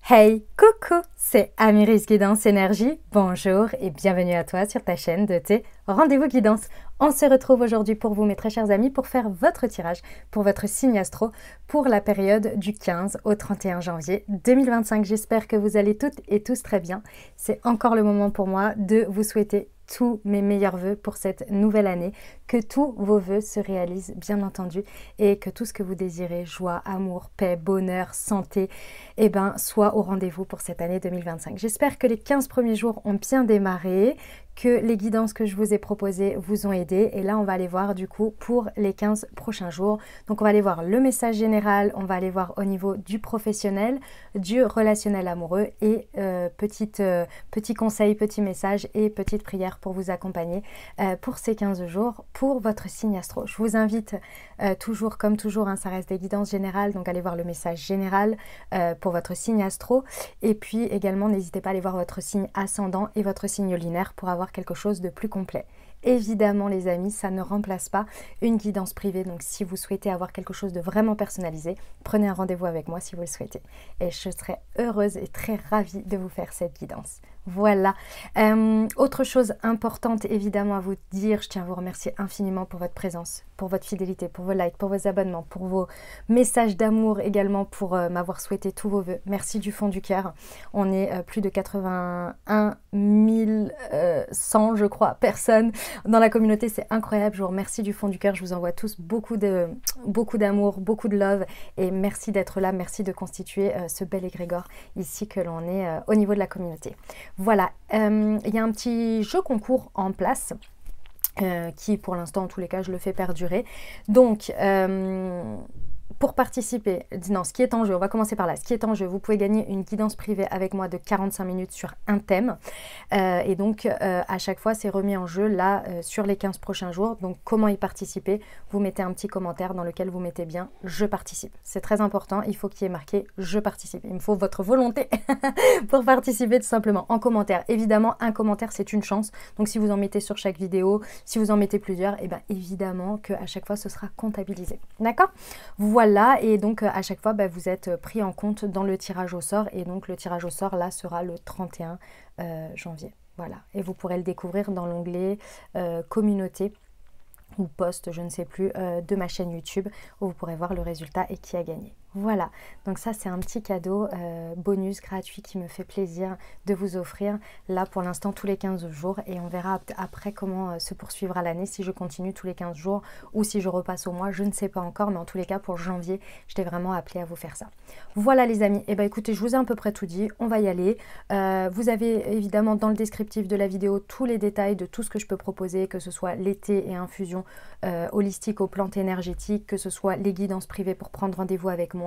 Hey, coucou, c'est Amiris Guidance Énergie. Bonjour et bienvenue à toi sur ta chaîne de tes rendez-vous guidance. On se retrouve aujourd'hui pour vous, mes très chers amis, pour faire votre tirage pour votre signe astro pour la période du 15 au 31 janvier 2025. J'espère que vous allez toutes et tous très bien. C'est encore le moment pour moi de vous souhaiter tous mes meilleurs vœux pour cette nouvelle année, que tous vos vœux se réalisent bien entendu et que tout ce que vous désirez, joie, amour, paix, bonheur, santé, soit au rendez-vous pour cette année 2025. J'espère que les 15 premiers jours ont bien démarré, que les guidances que je vous ai proposées vous ont aidé et là on va aller voir du coup pour les 15 prochains jours. Donc on va aller voir le message général, on va aller voir au niveau du professionnel, du relationnel amoureux et petits conseils, petits messages et petites prières pour vous accompagner pour ces 15 jours pour votre signe astro. Je vous invite toujours comme toujours, ça reste des guidances générales, donc allez voir le message général pour votre signe astro et puis également n'hésitez pas à aller voir votre signe ascendant et votre signe lunaire pour avoir quelque chose de plus complet. Évidemment les amis, ça ne remplace pas une guidance privée, donc si vous souhaitez avoir quelque chose de vraiment personnalisé, prenez un rendez-vous avec moi si vous le souhaitez et je serai heureuse et très ravie de vous faire cette guidance. Voilà. Autre chose importante évidemment à vous dire, je tiens à vous remercier infiniment pour votre présence, pour votre fidélité, pour vos likes, pour vos abonnements, pour vos messages d'amour également, pour m'avoir souhaité tous vos vœux. Merci du fond du cœur. On est plus de 81 100 je crois personnes dans la communauté, c'est incroyable. Je vous remercie du fond du cœur, je vous envoie tous beaucoup d'amour, beaucoup de love et merci d'être là, merci de constituer ce bel égrégore ici que l'on est au niveau de la communauté. Voilà, il y a un petit jeu concours en place qui pour l'instant en tous les cas je le fais perdurer. Donc pour participer, non, ce qui est en jeu, on va commencer par là. Ce qui est en jeu, vous pouvez gagner une guidance privée avec moi de 45 minutes sur un thème. Et donc, à chaque fois, c'est remis en jeu là sur les 15 prochains jours. Donc, comment y participer? Vous mettez un petit commentaire dans lequel vous mettez bien « Je participe ». C'est très important, il faut qu'il y ait marqué « Je participe ». Il me faut votre volonté pour participer tout simplement en commentaire. Évidemment, un commentaire, c'est une chance. Donc, si vous en mettez sur chaque vidéo, si vous en mettez plusieurs, et bien évidemment qu'à chaque fois, ce sera comptabilisé. D'accord? Voilà, et donc à chaque fois, vous êtes pris en compte dans le tirage au sort. Et donc le tirage au sort, là, sera le 31 janvier. Voilà, et vous pourrez le découvrir dans l'onglet communauté ou post, je ne sais plus, de ma chaîne YouTube, où vous pourrez voir le résultat et qui a gagné. Voilà, donc ça c'est un petit cadeau bonus gratuit qui me fait plaisir de vous offrir là pour l'instant tous les 15 jours et on verra après comment se poursuivra l'année, si je continue tous les 15 jours ou si je repasse au mois, je ne sais pas encore, mais en tous les cas pour janvier, je t'ai vraiment appelé à vous faire ça. Voilà les amis, et écoutez, je vous ai à peu près tout dit, on va y aller. Vous avez évidemment dans le descriptif de la vidéo tous les détails de tout ce que je peux proposer, que ce soit les thés et infusions holistiques aux plantes énergétiques, que ce soit les guidances privées pour prendre rendez-vous avec moi,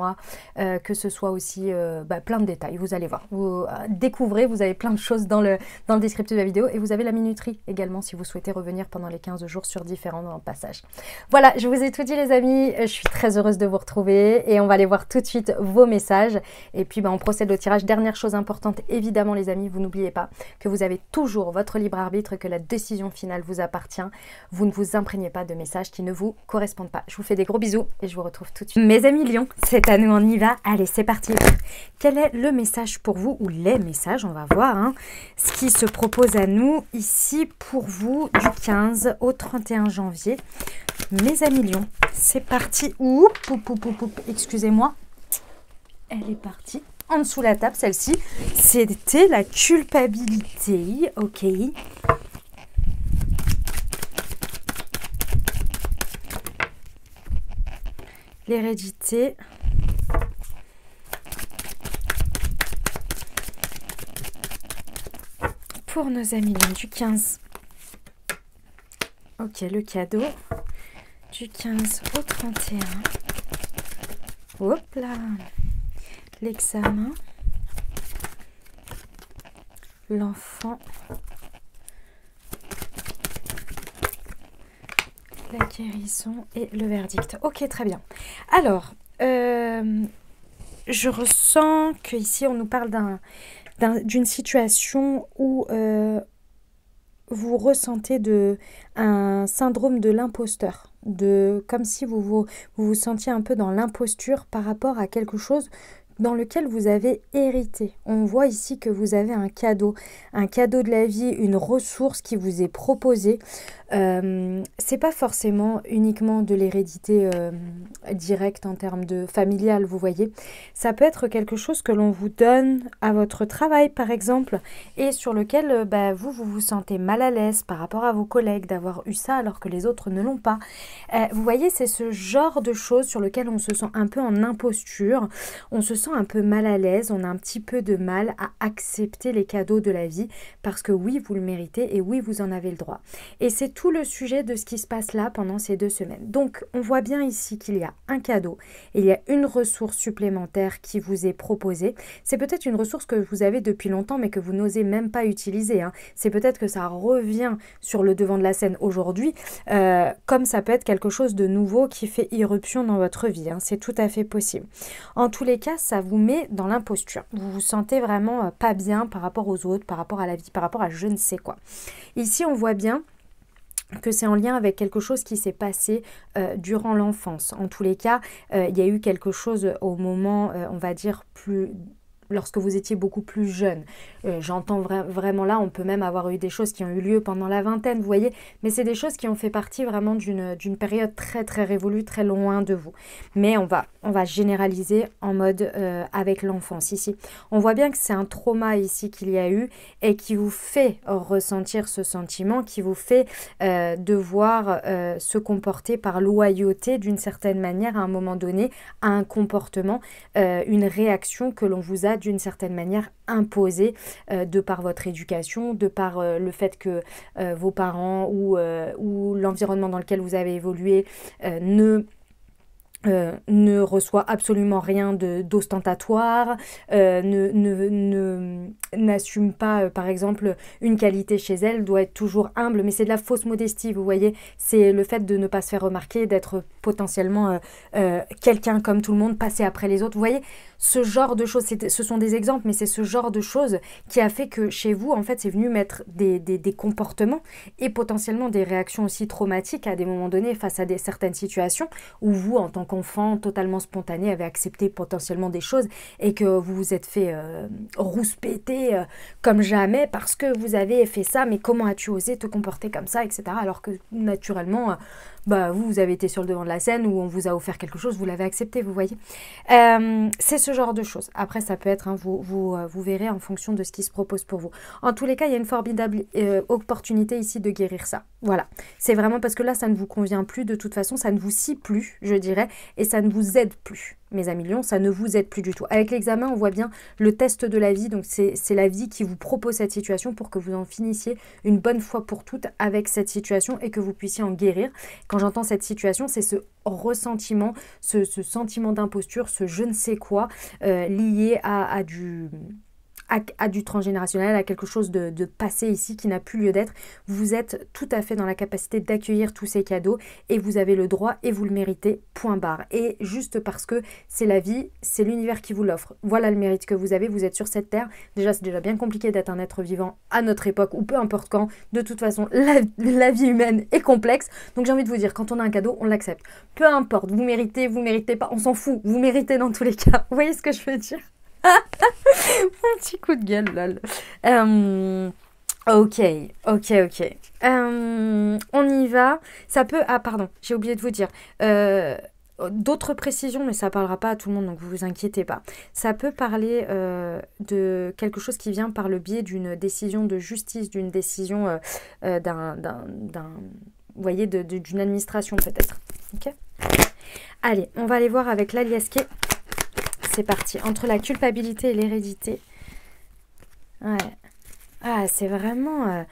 que ce soit aussi plein de détails, vous allez voir, vous découvrez, vous avez plein de choses dans le descriptif de la vidéo et vous avez la minuterie également si vous souhaitez revenir pendant les 15 jours sur différents passages. Voilà, je vous ai tout dit les amis, je suis très heureuse de vous retrouver et on va aller voir tout de suite vos messages et puis on procède au tirage. Dernière chose importante, évidemment les amis, vous n'oubliez pas que vous avez toujours votre libre arbitre, que la décision finale vous appartient, vous ne vous imprégnez pas de messages qui ne vous correspondent pas. Je vous fais des gros bisous et je vous retrouve tout de suite. Mes amis Lions, c'est à nous, on y va. Allez, c'est parti. Quel est le message pour vous, ou les messages, on va voir, ce qui se propose à nous ici pour vous du 15 au 31 janvier. Mes amis Lions, c'est parti. Oup, excusez-moi. Elle est partie. En dessous la table, celle-ci, c'était la culpabilité. Ok. L'hérédité. Pour nos amis du 15. Ok, le cadeau. Du 15 au 31. Hop là. L'examen. L'enfant. La guérison et le verdict. Ok, très bien. Alors, je ressens qu'ici, on nous parle d'une situation où vous ressentez un syndrome de l'imposteur. Comme si vous vous sentiez un peu dans l'imposture par rapport à quelque chose dans lequel vous avez hérité. On voit ici que vous avez un cadeau de la vie, une ressource qui vous est proposée. C'est pas forcément uniquement de l'hérédité directe en termes de familial, vous voyez. Ça peut être quelque chose que l'on vous donne à votre travail, par exemple, et sur lequel vous vous sentez mal à l'aise par rapport à vos collègues d'avoir eu ça alors que les autres ne l'ont pas. Vous voyez, c'est ce genre de choses sur lequel on se sent un peu en imposture, on se sent un peu mal à l'aise, on a un petit peu de mal à accepter les cadeaux de la vie parce que oui, vous le méritez et oui, vous en avez le droit. Et c'est tout le sujet de ce qui se passe là pendant ces 2 semaines. Donc, on voit bien ici qu'il y a un cadeau, il y a une ressource supplémentaire qui vous est proposée. C'est peut-être une ressource que vous avez depuis longtemps mais que vous n'osez même pas utiliser. C'est peut-être que ça revient sur le devant de la scène aujourd'hui, comme ça peut être quelque chose de nouveau qui fait irruption dans votre vie. C'est tout à fait possible. En tous les cas, ça vous met dans l'imposture. Vous vous sentez vraiment pas bien par rapport aux autres, par rapport à la vie, par rapport à je ne sais quoi. Ici, on voit bien que c'est en lien avec quelque chose qui s'est passé durant l'enfance. En tous les cas, il y a eu quelque chose au moment, on va dire, lorsque vous étiez beaucoup plus jeune. J'entends vraiment là, on peut même avoir eu des choses qui ont eu lieu pendant la vingtaine, vous voyez, mais c'est des choses qui ont fait partie vraiment d'une période très très révolue, très loin de vous. Mais on va généraliser en mode avec l'enfance ici. On voit bien que c'est un trauma ici qu'il y a eu et qui vous fait ressentir ce sentiment, qui vous fait devoir se comporter par loyauté d'une certaine manière à un moment donné, à un comportement, une réaction que l'on vous a d'une certaine manière imposée de par votre éducation, de par le fait que vos parents ou l'environnement dans lequel vous avez évolué ne reçoit absolument rien d'ostentatoire, n'assume pas, par exemple, une qualité chez elle, doit être toujours humble, mais c'est de la fausse modestie, vous voyez, c'est le fait de ne pas se faire remarquer, d'être potentiellement quelqu'un comme tout le monde, passer après les autres, vous voyez, ce genre de choses, ce sont des exemples, mais c'est ce genre de choses qui a fait que chez vous, en fait, c'est venu mettre des comportements et potentiellement des réactions aussi traumatiques à des moments donnés face à certaines situations où vous, en tant qu'enfant totalement spontané, avez accepté potentiellement des choses et que vous vous êtes fait rouspéter comme jamais parce que vous avez fait ça, mais comment as-tu osé te comporter comme ça, etc. Alors que naturellement, vous avez été sur le devant de la scène où on vous a offert quelque chose, vous l'avez accepté, vous voyez. C'est ce genre de choses. Après, ça peut être, vous verrez en fonction de ce qui se propose pour vous. En tous les cas, il y a une formidable opportunité ici de guérir ça. Voilà. C'est vraiment parce que là, ça ne vous convient plus de toute façon, ça ne vous scie plus, je dirais, et ça ne vous aide plus. Mes amis lions, ça ne vous aide plus du tout. Avec l'examen, on voit bien le test de la vie. Donc, c'est la vie qui vous propose cette situation pour que vous en finissiez une bonne fois pour toutes avec cette situation et que vous puissiez en guérir. Quand j'entends cette situation, c'est ce ressentiment, ce sentiment d'imposture, ce je ne sais quoi lié à du transgénérationnel, à quelque chose de passé ici qui n'a plus lieu d'être. Vous êtes tout à fait dans la capacité d'accueillir tous ces cadeaux et vous avez le droit et vous le méritez, point barre. Et juste parce que c'est la vie, c'est l'univers qui vous l'offre. Voilà le mérite que vous avez, vous êtes sur cette terre. Déjà, c'est déjà bien compliqué d'être un être vivant à notre époque ou peu importe quand. De toute façon, la vie humaine est complexe. Donc j'ai envie de vous dire, quand on a un cadeau, on l'accepte. Peu importe, vous méritez pas, on s'en fout. Vous méritez dans tous les cas. Vous voyez ce que je veux dire ? Mon petit coup de gueule, lol. Ok. On y va. Ça peut... Ah, pardon, j'ai oublié de vous dire. D'autres précisions, mais ça ne parlera pas à tout le monde, donc vous inquiétez pas. Ça peut parler de quelque chose qui vient par le biais d'une décision de justice, d'une décision vous voyez, d'une administration peut-être. Ok. Allez, on va aller voir avec l'aliasqué. C'est parti. Entre la culpabilité et l'hérédité. Ouais. Ah, c'est vraiment...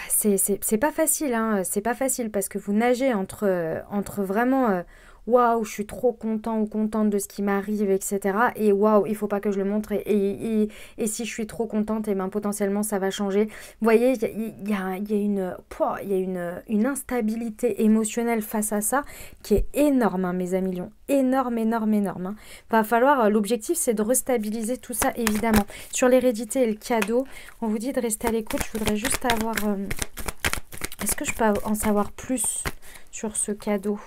c'est pas facile, hein. C'est pas facile parce que vous nagez entre vraiment... waouh, je suis trop content ou contente de ce qui m'arrive, etc. Et waouh, il faut pas que je le montre. Et si je suis trop contente, et ben potentiellement ça va changer. Vous voyez, il y a une instabilité émotionnelle face à ça qui est énorme, hein, mes amis lions. Énorme. Hein. Va falloir, l'objectif c'est de restabiliser tout ça, évidemment. Sur l'hérédité et le cadeau, on vous dit de rester à l'écoute. Je voudrais juste avoir... Est-ce que je peux en savoir plus sur ce cadeau ?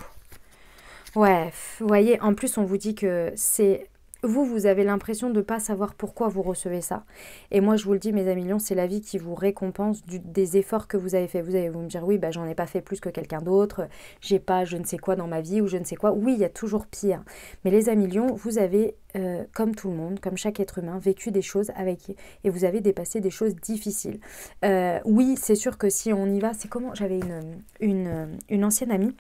Ouais, vous voyez, en plus on vous dit que c'est vous avez l'impression de ne pas savoir pourquoi vous recevez ça. Et moi, je vous le dis, mes amis lions, c'est la vie qui vous récompense des efforts que vous avez fait. Vous allez me dire, oui, bah, j'en ai pas fait plus que quelqu'un d'autre, j'ai pas je ne sais quoi dans ma vie ou je ne sais quoi. Oui, il y a toujours pire. Mais les amis lions, vous avez, comme tout le monde, comme chaque être humain, vécu des choses et vous avez dépassé des choses difficiles. Oui, c'est sûr que si on y va, c'est comment? J'avais une ancienne amie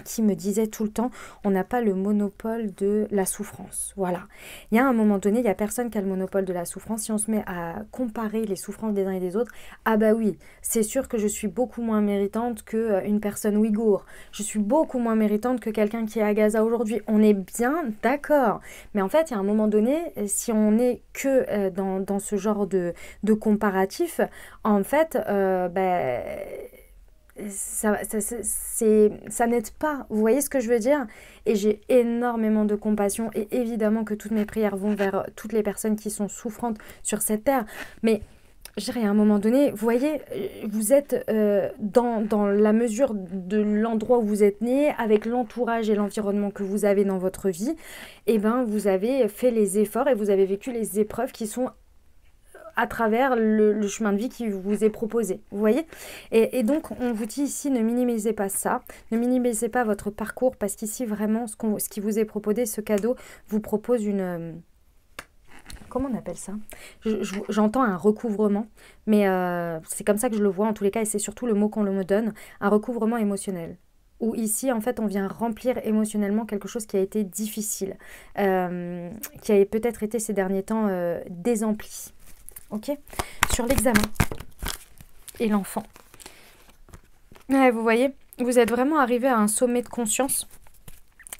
qui me disait tout le temps, on n'a pas le monopole de la souffrance. Voilà. Il y a un moment donné, il n'y a personne qui a le monopole de la souffrance. Si on se met à comparer les souffrances des uns et des autres, ah bah oui, c'est sûr que je suis beaucoup moins méritante qu'une personne ouïghour. Je suis beaucoup moins méritante que quelqu'un qui est à Gaza aujourd'hui. On est bien d'accord. Mais en fait, il y a un moment donné, si on n'est que dans ce genre de comparatif, en fait, ça n'aide pas, vous voyez ce que je veux dire? Et j'ai énormément de compassion et évidemment que toutes mes prières vont vers toutes les personnes qui sont souffrantes sur cette terre, mais je dirais à un moment donné, vous voyez, vous êtes dans la mesure de l'endroit où vous êtes né, avec l'entourage et l'environnement que vous avez dans votre vie, et ben vous avez fait les efforts et vous avez vécu les épreuves qui sont à travers le chemin de vie qui vous est proposé, vous voyez? Et donc, on vous dit ici, ne minimisez pas ça, ne minimisez pas votre parcours, parce qu'ici, vraiment, ce qui vous est proposé, ce cadeau, vous propose une... comment on appelle ça? J'entends un recouvrement, mais c'est comme ça que je le vois en tous les cas, et c'est surtout le mot qu'on me donne, un recouvrement émotionnel. Où ici, en fait, on vient remplir émotionnellement quelque chose qui a été difficile, qui a peut-être été ces derniers temps désempli. Ok, sur l'examen et l'enfant. Ouais, vous voyez, vous êtes vraiment arrivé à un sommet de conscience.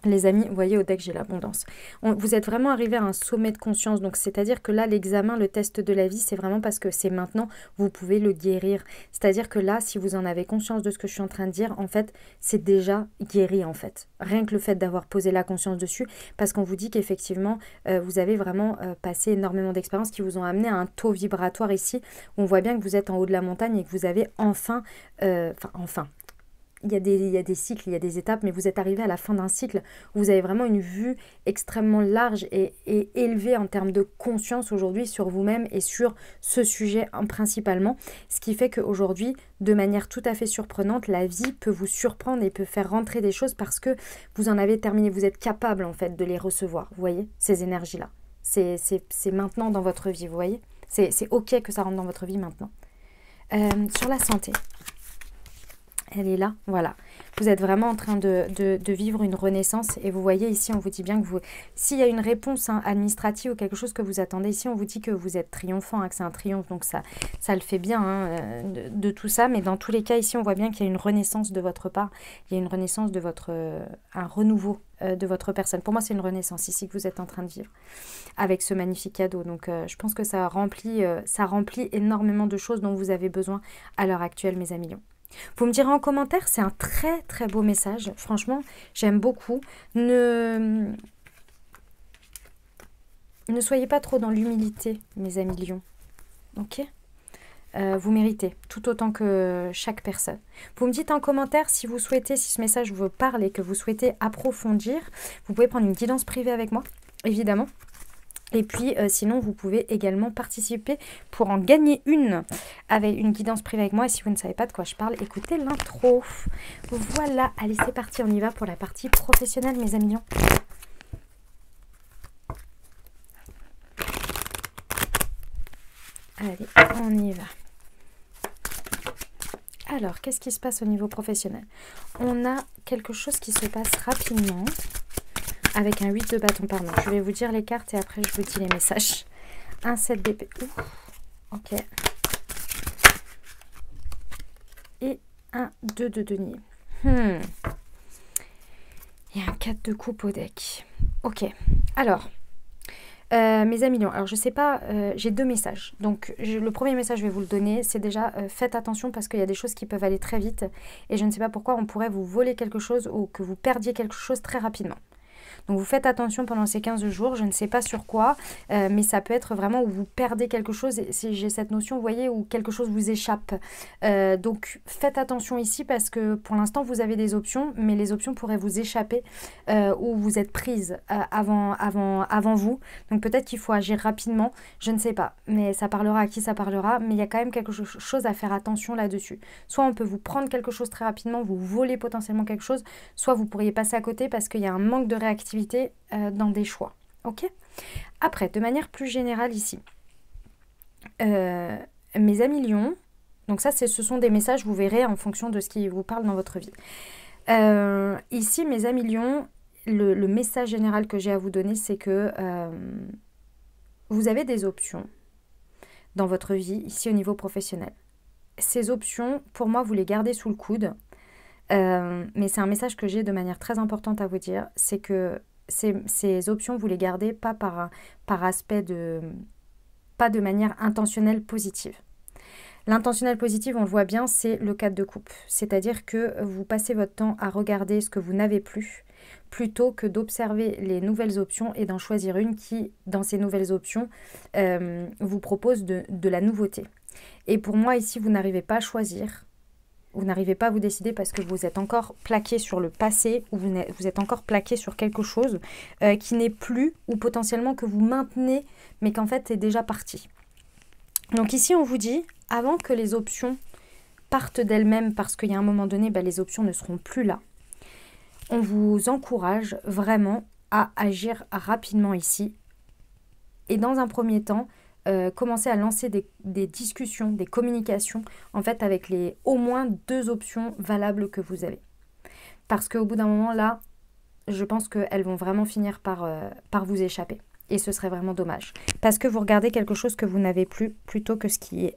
Les amis, vous voyez, au deck, j'ai l'abondance. Vous êtes vraiment arrivé à un sommet de conscience. Donc, c'est-à-dire que là, l'examen, le test de la vie, c'est vraiment parce que c'est maintenant, vous pouvez le guérir. C'est-à-dire que là, si vous en avez conscience de ce que je suis en train de dire, en fait, c'est déjà guéri, en fait. Rien que le fait d'avoir posé la conscience dessus, parce qu'on vous dit qu'effectivement, vous avez vraiment passé énormément d'expériences qui vous ont amené à un taux vibratoire ici. Où on voit bien que vous êtes en haut de la montagne et que vous avez enfin... Il y a des cycles, il y a des étapes, mais vous êtes arrivé à la fin d'un cycle où vous avez vraiment une vue extrêmement large et élevée en termes de conscience aujourd'hui sur vous-même et sur ce sujet principalement. Ce qui fait qu'aujourd'hui, de manière tout à fait surprenante, la vie peut vous surprendre et peut faire rentrer des choses parce que vous en avez terminé. Vous êtes capable en fait de les recevoir, vous voyez, ces énergies-là. C'est maintenant dans votre vie, vous voyez. C'est ok que ça rentre dans votre vie maintenant. Sur la santé. Elle est là, voilà. Vous êtes vraiment en train de vivre une renaissance et vous voyez ici, on vous dit bien que s'il y a une réponse administrative ou quelque chose que vous attendez, ici on vous dit que vous êtes triomphant, que c'est un triomphe, donc ça le fait bien de tout ça, mais dans tous les cas ici on voit bien qu'il y a une renaissance de votre part, il y a une renaissance de un renouveau de votre personne. Pour moi c'est une renaissance ici que vous êtes en train de vivre avec ce magnifique cadeau, donc je pense que ça remplit énormément de choses dont vous avez besoin à l'heure actuelle, mes amis lions. Vous me direz en commentaire, c'est un très très beau message. Franchement, j'aime beaucoup. Ne soyez pas trop dans l'humilité, mes amis lions. Ok ? Vous méritez, tout autant que chaque personne. Vous me dites en commentaire si vous souhaitez, si ce message vous parle et que vous souhaitez approfondir. Vous pouvez prendre une guidance privée avec moi, évidemment. Et puis, sinon, vous pouvez également participer pour en gagner une avec une guidance privée avec moi. Et si vous ne savez pas de quoi je parle, écoutez l'intro. Voilà, allez, c'est parti. On y va pour la partie professionnelle, mes amis lions. Allez, on y va. Alors, qu'est-ce qui se passe au niveau professionnel? On a quelque chose qui se passe rapidement. Avec un 8 de bâton, pardon. Je vais vous dire les cartes et après je vous dis les messages. Un 7 d'épée. Ok. Et un 2 de denier. Il y a un 4 de coupe au deck. Ok. Alors, mes amis lions, alors je sais pas, j'ai deux messages. Donc le premier message, je vais vous le donner. C'est déjà, faites attention parce qu'il y a des choses qui peuvent aller très vite. Et je ne sais pas pourquoi on pourrait vous voler quelque chose ou que vous perdiez quelque chose très rapidement. Donc vous faites attention pendant ces 15 jours, je ne sais pas sur quoi, mais ça peut être vraiment où vous perdez quelque chose, et si j'ai cette notion, vous voyez, où quelque chose vous échappe. Donc faites attention ici parce que pour l'instant vous avez des options, mais les options pourraient vous échapper ou vous êtes prise avant vous. Donc peut-être qu'il faut agir rapidement, je ne sais pas, mais ça parlera à qui ça parlera, mais il y a quand même quelque chose à faire attention là-dessus. Soit on peut vous prendre quelque chose très rapidement, vous voler potentiellement quelque chose, soit vous pourriez passer à côté parce qu'il y a un manque de réactivité dans des choix. Ok ? Après, de manière plus générale ici, mes amis lions, donc ça ce sont des messages, vous verrez en fonction de ce qui vous parle dans votre vie. Ici, mes amis lions, le message général que j'ai à vous donner, c'est que vous avez des options dans votre vie, ici au niveau professionnel. Ces options, pour moi, vous les gardez sous le coude. Mais c'est un message que j'ai de manière très importante à vous dire, c'est que ces options, vous les gardez pas par aspect pas de manière intentionnelle positive. L'intentionnel positive, on le voit bien, c'est le cadre de coupe. C'est-à-dire que vous passez votre temps à regarder ce que vous n'avez plus, plutôt que d'observer les nouvelles options et d'en choisir une qui, dans ces nouvelles options, vous propose de la nouveauté. Et pour moi, ici, vous n'arrivez pas à choisir. Vous n'arrivez pas à vous décider parce que vous êtes encore plaqué sur le passé ou vous êtes encore plaqué sur quelque chose qui n'est plus ou potentiellement que vous maintenez mais qu'en fait est déjà parti. Donc ici on vous dit, avant que les options partent d'elles-mêmes parce qu'il y a un moment donné, les options ne seront plus là, on vous encourage vraiment à agir rapidement ici. Et dans un premier temps, commencer à lancer des discussions, des communications, en fait, avec les au moins 2 options valables que vous avez. Parce qu'au bout d'un moment, là, je pense qu'elles vont vraiment finir par vous échapper. Et ce serait vraiment dommage. Parce que vous regardez quelque chose que vous n'avez plus, plutôt que ce qu'il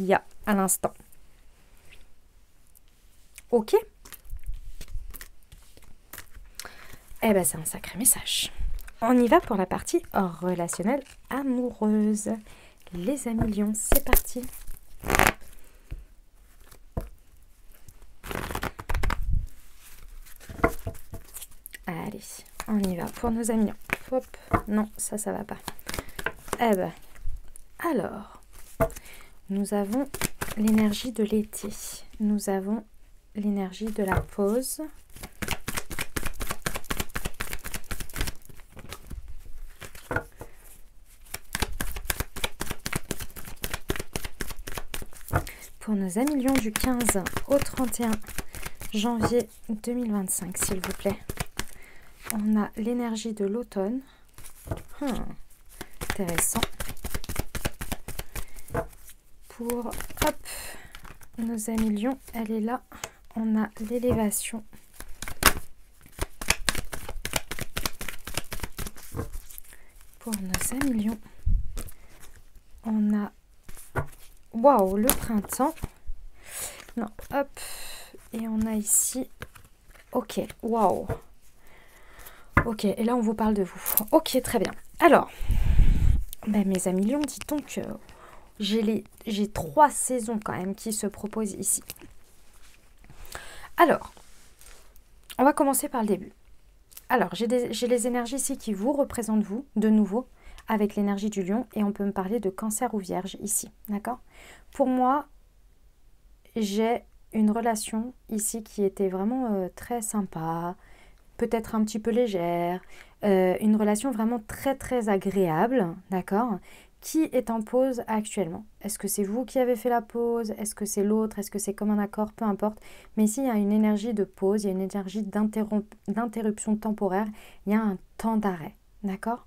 y a à l'instant. Ok ? Eh bien, c'est un sacré message. On y va pour la partie relationnelle amoureuse. Les amis lions, c'est parti. Allez, on y va pour nos amis lions. Hop, non, ça va pas. Eh ben, alors, nous avons l'énergie de l'été. Nous avons l'énergie de la pause. Pour nos amis lions du 15 au 31 janvier 2025, s'il vous plaît. On a l'énergie de l'automne. Intéressant. Pour nos amis lions, elle est là. On a l'élévation. Pour nos amis lions, on a waouh, le printemps. Non, hop. Et on a ici. Ok, waouh. Ok, et là on vous parle de vous. Ok, très bien. Alors, mes amis lions, dis donc, j'ai 3 saisons quand même qui se proposent ici. Alors, on va commencer par le début. Alors, j'ai les énergies ici qui vous représentent vous, de nouveau, avec l'énergie du lion, et on peut me parler de cancer ou vierge ici, d'accord? Pour moi, j'ai une relation ici qui était vraiment très sympa, peut-être un petit peu légère, une relation vraiment très très agréable, d'accord, qui est en pause actuellement. Est-ce que c'est vous qui avez fait la pause? Est-ce que c'est l'autre? Est-ce que c'est comme un accord? Peu importe. Mais ici, il y a une énergie de pause, il y a une énergie d'interruption temporaire, il y a un temps d'arrêt, d'accord?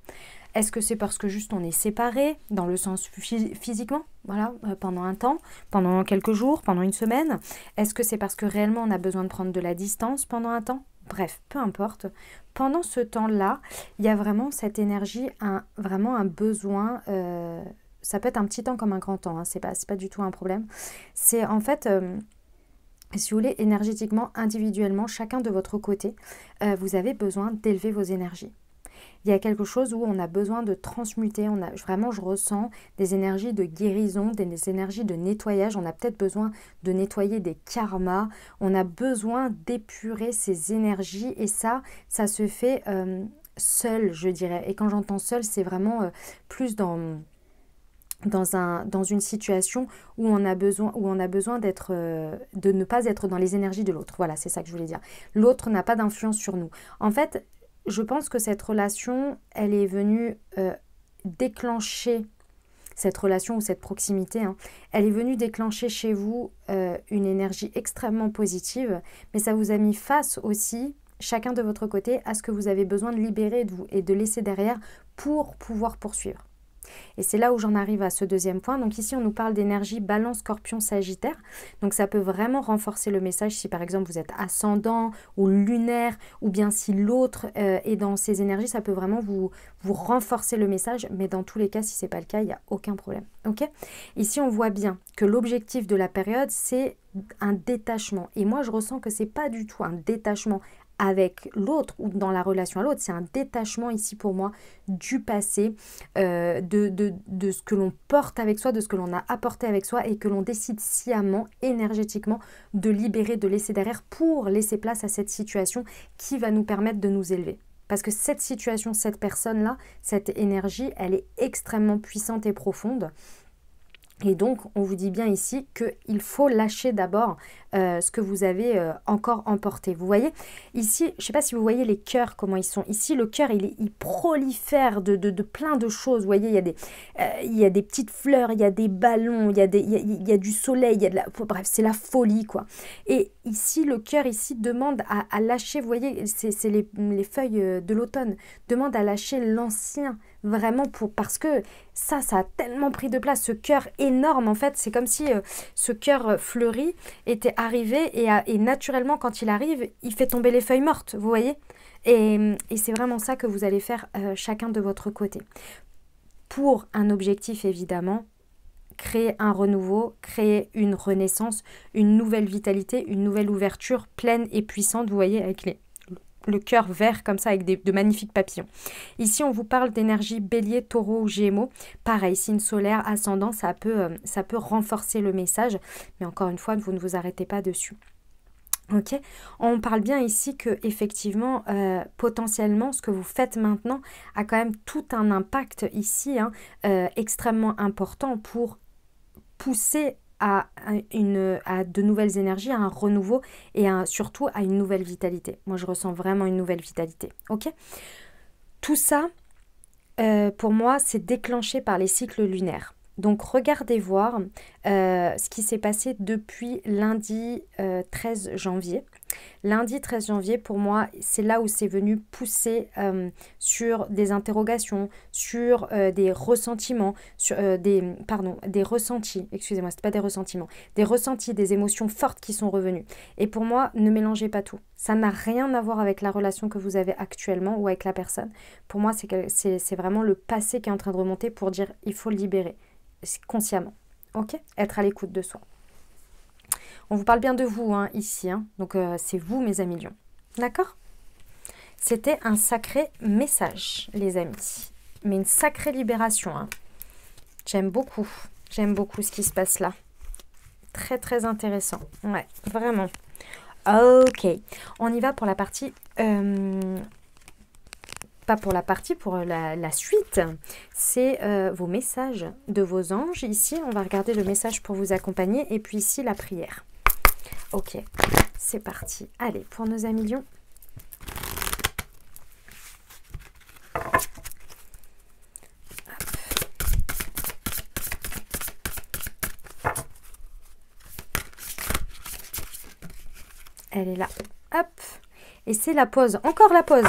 Est-ce que c'est parce que juste on est séparés, dans le sens physiquement, voilà, pendant un temps, pendant quelques jours, pendant une semaine? Est-ce que c'est parce que réellement on a besoin de prendre de la distance pendant un temps? Bref, peu importe. Pendant ce temps-là, il y a vraiment cette énergie, vraiment un besoin. Ça peut être un petit temps comme un grand temps, hein, c'est pas du tout un problème. C'est en fait, si vous voulez, énergétiquement, individuellement, chacun de votre côté, vous avez besoin d'élever vos énergies. Il y a quelque chose où on a besoin de transmuter, vraiment je ressens des énergies de guérison, des énergies de nettoyage, on a peut-être besoin de nettoyer des karmas, on a besoin d'épurer ces énergies et ça se fait seul, je dirais. Et quand j'entends seul, c'est vraiment plus dans une situation où on a besoin d'être, de ne pas être dans les énergies de l'autre. Voilà, c'est ça que je voulais dire. L'autre n'a pas d'influence sur nous. En fait, je pense que cette relation, elle est venue déclencher, cette relation ou cette proximité, hein, elle est venue déclencher chez vous une énergie extrêmement positive, mais ça vous a mis face aussi, chacun de votre côté, à ce que vous avez besoin de libérer et de laisser derrière pour pouvoir poursuivre. Et c'est là où j'en arrive à ce deuxième point. Donc ici, on nous parle d'énergie balance, scorpion, sagittaire. Donc ça peut vraiment renforcer le message si par exemple vous êtes ascendant ou lunaire, ou bien si l'autre est dans ces énergies, ça peut vraiment vous renforcer le message. Mais dans tous les cas, si ce n'est pas le cas, il n'y a aucun problème. Okay, ici, on voit bien que l'objectif de la période, c'est un détachement. Et moi, je ressens que ce n'est pas du tout un détachement avec l'autre ou dans la relation à l'autre, c'est un détachement ici pour moi du passé, de ce que l'on porte avec soi, de ce que l'on a apporté avec soi et que l'on décide sciemment, énergétiquement de libérer, de laisser derrière pour laisser place à cette situation qui va nous permettre de nous élever. Parce que cette situation, cette personne-là, cette énergie, elle est extrêmement puissante et profonde. Et donc, on vous dit bien ici qu'il faut lâcher d'abord ce que vous avez encore emporté. Vous voyez, ici, je ne sais pas si vous voyez les cœurs, comment ils sont. Ici, le cœur, il prolifère de plein de choses. Vous voyez, il y a des petites fleurs, il y a des ballons, il y a du soleil, bref, c'est la folie, quoi. Et ici, le cœur, ici, demande à lâcher, vous voyez, c'est les feuilles de l'automne, demande à lâcher l'ancien, vraiment, parce que ça a tellement pris de place, ce cœur énorme, en fait, c'est comme si ce cœur fleuri était arrivé et naturellement, quand il arrive, il fait tomber les feuilles mortes, vous voyez, et c'est vraiment ça que vous allez faire chacun de votre côté. Pour un objectif, évidemment, créer un renouveau, créer une renaissance, une nouvelle vitalité, une nouvelle ouverture pleine et puissante, vous voyez, avec le cœur vert comme ça avec de magnifiques papillons. Ici, on vous parle d'énergie bélier, taureau ou gémeaux. Pareil, signe solaire, ascendant, ça peut renforcer le message. Mais encore une fois, vous ne vous arrêtez pas dessus. Ok, on parle bien ici que effectivement, potentiellement, ce que vous faites maintenant a quand même tout un impact ici, hein, extrêmement important pour pousser à de nouvelles énergies, à un renouveau et surtout à une nouvelle vitalité. Moi, je ressens vraiment une nouvelle vitalité. Ok, tout ça, pour moi, c'est déclenché par les cycles lunaires. Donc, regardez voir ce qui s'est passé depuis lundi 13 janvier. Lundi 13 janvier, pour moi, c'est là où c'est venu pousser sur des interrogations, sur des ressentiments, sur des ressentis, excusez-moi, c'est pas des ressentiments, des ressentis, des émotions fortes qui sont revenues. Et pour moi, ne mélangez pas tout. Ça n'a rien à voir avec la relation que vous avez actuellement ou avec la personne. Pour moi, c'est vraiment le passé qui est en train de remonter pour dire il faut le libérer consciemment. Ok, être à l'écoute de soi. On vous parle bien de vous hein, ici, hein. Donc c'est vous mes amis lions. D'accord? C'était un sacré message, les amis. Mais une sacrée libération. Hein. J'aime beaucoup ce qui se passe là. Très très intéressant. Ouais, vraiment. Ok, on y va pour la partie... Pas pour la partie, pour la suite, c'est vos messages de vos anges. Ici, on va regarder le message pour vous accompagner et puis ici, la prière. Ok, c'est parti. Allez, pour nos amis lions. Elle est là. Hop. Et c'est la pause. Encore la pause.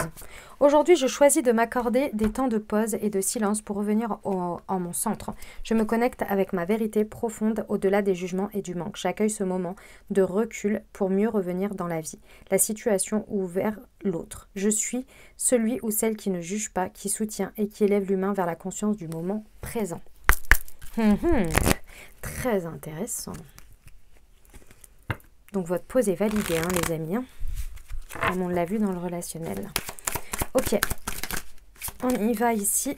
Aujourd'hui, je choisis de m'accorder des temps de pause et de silence pour revenir en mon centre. Je me connecte avec ma vérité profonde au-delà des jugements et du manque. J'accueille ce moment de recul pour mieux revenir dans la vie, la situation ou vers l'autre. Je suis celui ou celle qui ne juge pas, qui soutient et qui élève l'humain vers la conscience du moment présent. Très intéressant. Donc votre pause est validée, hein, les amis. Hein, comme on l'a vu dans le relationnel. Ok, on y va ici.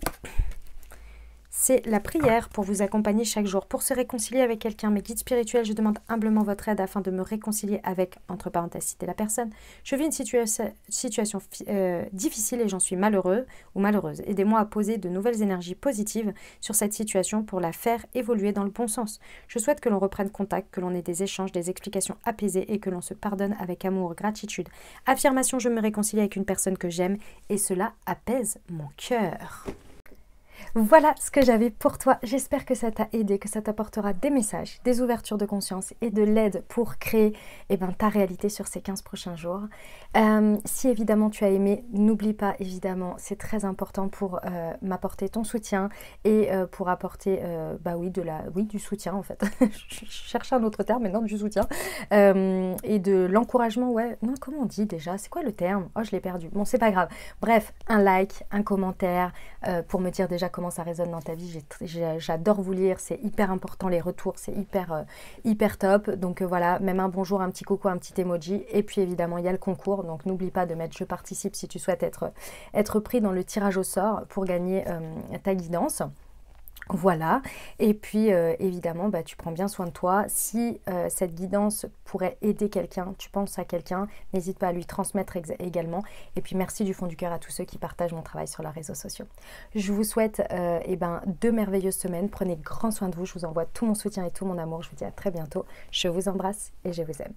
c'est la prière pour vous accompagner chaque jour, pour se réconcilier avec quelqu'un. Mes guides spirituels, je demande humblement votre aide afin de me réconcilier avec, entre parenthèses, citer la personne. Je vis une situation difficile et j'en suis malheureux ou malheureuse. Aidez-moi à poser de nouvelles énergies positives sur cette situation pour la faire évoluer dans le bon sens. Je souhaite que l'on reprenne contact, que l'on ait des échanges, des explications apaisées et que l'on se pardonne avec amour, gratitude. Affirmation, je me réconcilie avec une personne que j'aime et cela apaise mon cœur. Voilà ce que j'avais pour toi. J'espère que ça t'a aidé, que ça t'apportera des messages, des ouvertures de conscience et de l'aide pour créer ta réalité sur ces 15 prochains jours. Si évidemment tu as aimé, n'oublie pas évidemment, c'est très important pour m'apporter ton soutien et pour apporter du soutien en fait. Je cherche un autre terme, mais non, du soutien. Et de l'encouragement, ouais. Non, comment on dit déjà? C'est quoi le terme? Oh, je l'ai perdu. Bon, c'est pas grave. Bref, un like, un commentaire pour me dire déjà comment ça résonne dans ta vie. J'adore vous lire, c'est hyper important, les retours, c'est hyper top. Donc voilà, même un bonjour, un petit coucou, un petit emoji. Et puis évidemment, il y a le concours, donc n'oublie pas de mettre je participe si tu souhaites être pris dans le tirage au sort pour gagner ta guidance. Voilà, et puis évidemment, tu prends bien soin de toi. Si cette guidance pourrait aider quelqu'un, tu penses à quelqu'un, n'hésite pas à lui transmettre également. Et puis merci du fond du cœur à tous ceux qui partagent mon travail sur les réseaux sociaux. Je vous souhaite 2 merveilleuses semaines. Prenez grand soin de vous, je vous envoie tout mon soutien et tout mon amour. Je vous dis à très bientôt. Je vous embrasse et je vous aime.